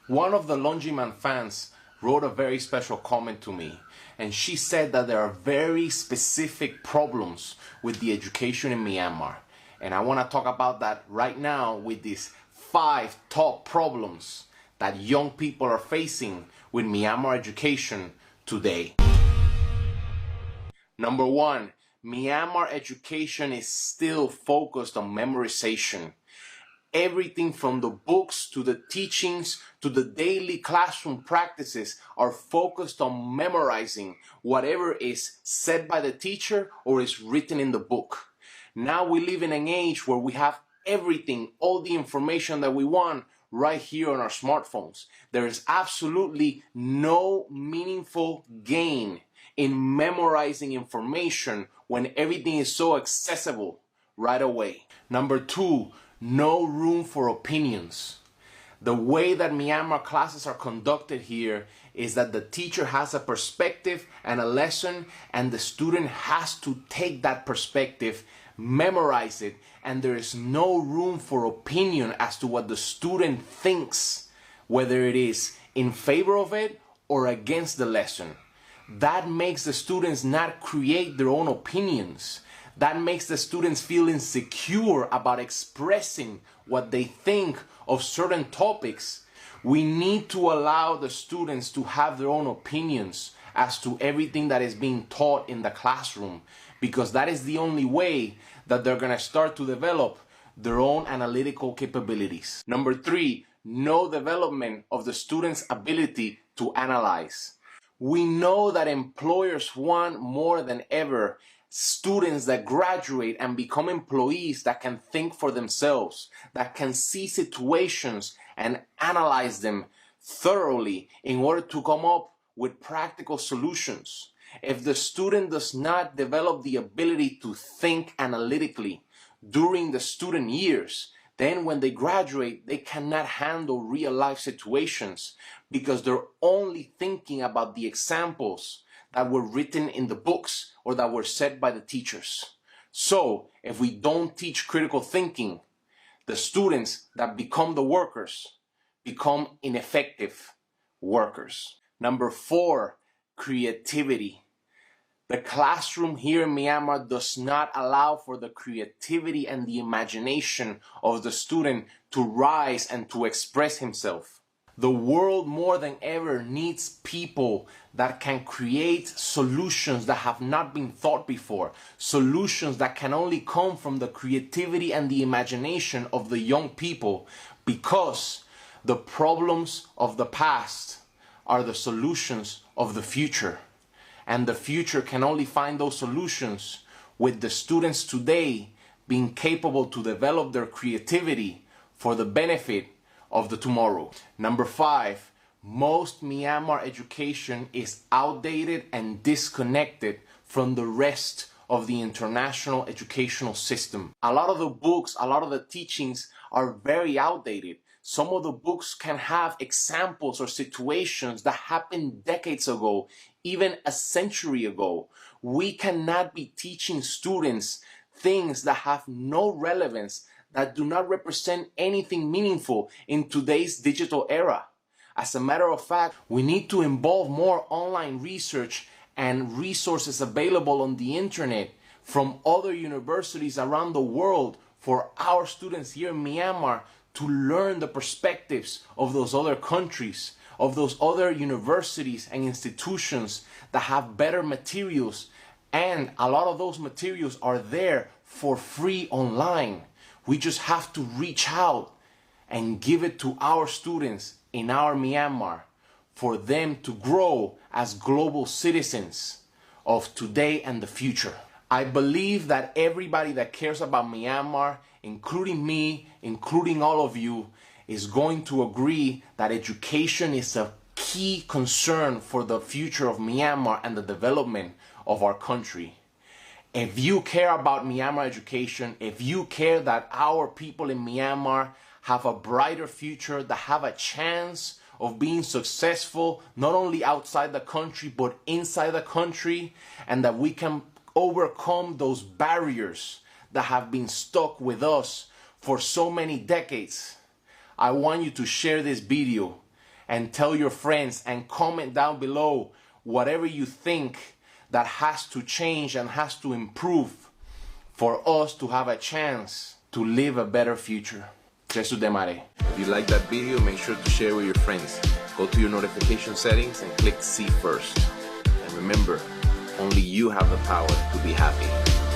One of the Laundryman fans wrote a very special comment to me, and she said that there are very specific problems with the education in Myanmar. And I want to talk about that right now with these 5 top problems that young people are facing with Myanmar education today. Number 1, Myanmar education is still focused on memorization. Everything from the books to the teachings to the daily classroom practices are focused on memorizing whatever is said by the teacher or is written in the book. Now we live in an age where we have everything, all the information that we want right here on our smartphones. There is absolutely no meaningful gain in memorizing information when everything is so accessible right away. Number 2, no room for opinions. The way that Myanmar classes are conducted here is that the teacher has a perspective and a lesson, and the student has to take that perspective, memorize it, and there is no room for opinion as to what the student thinks, whether it is in favor of it or against the lesson. That makes the students not create their own opinions. That makes the students feel insecure about expressing what they think of certain topics. We need to allow the students to have their own opinions as to everything that is being taught in the classroom, because that is the only way that they're going to start to develop their own analytical capabilities. Number 3, no development of the students' ability to analyze. We know that employers want more than ever students that graduate and become employees that can think for themselves, that can see situations and analyze them thoroughly in order to come up with practical solutions. If the student does not develop the ability to think analytically during the student years, then when they graduate, they cannot handle real life situations because they're only thinking about the examples that were written in the books or that were said by the teachers. So, if we don't teach critical thinking, the students that become the workers become ineffective workers. Number 4, creativity. The classroom here in Myanmar does not allow for the creativity and the imagination of the student to rise and to express himself. The world more than ever needs people that can create solutions that have not been thought before, solutions that can only come from the creativity and the imagination of the young people, because the problems of the past are the solutions of the future. And the future can only find those solutions with the students today being capable to develop their creativity for the benefit of the tomorrow. Number 5, most Myanmar education is outdated and disconnected from the rest of the international educational system. A lot of the books, a lot of the teachings are very outdated. Some of the books can have examples or situations that happened decades ago, even a century ago. We cannot be teaching students things that have no relevance, that do not represent anything meaningful in today's digital era. As a matter of fact, we need to involve more online research and resources available on the internet from other universities around the world for our students here in Myanmar to learn the perspectives of those other countries, of those other universities and institutions that have better materials. And a lot of those materials are there for free online. We just have to reach out and give it to our students in our Myanmar for them to grow as global citizens of today and the future. I believe that everybody that cares about Myanmar, including me, including all of you, is going to agree that education is a key concern for the future of Myanmar and the development of our country. If you care about Myanmar education, if you care that our people in Myanmar have a brighter future, that have a chance of being successful, not only outside the country, but inside the country, and that we can overcome those barriers that have been stuck with us for so many decades, I want you to share this video and tell your friends and comment down below whatever you think that has to change and has to improve for us to have a chance to live a better future. Jesus de Mare. If you like that video, make sure to share with your friends. Go to your notification settings and click see first. And remember, only you have the power to be happy.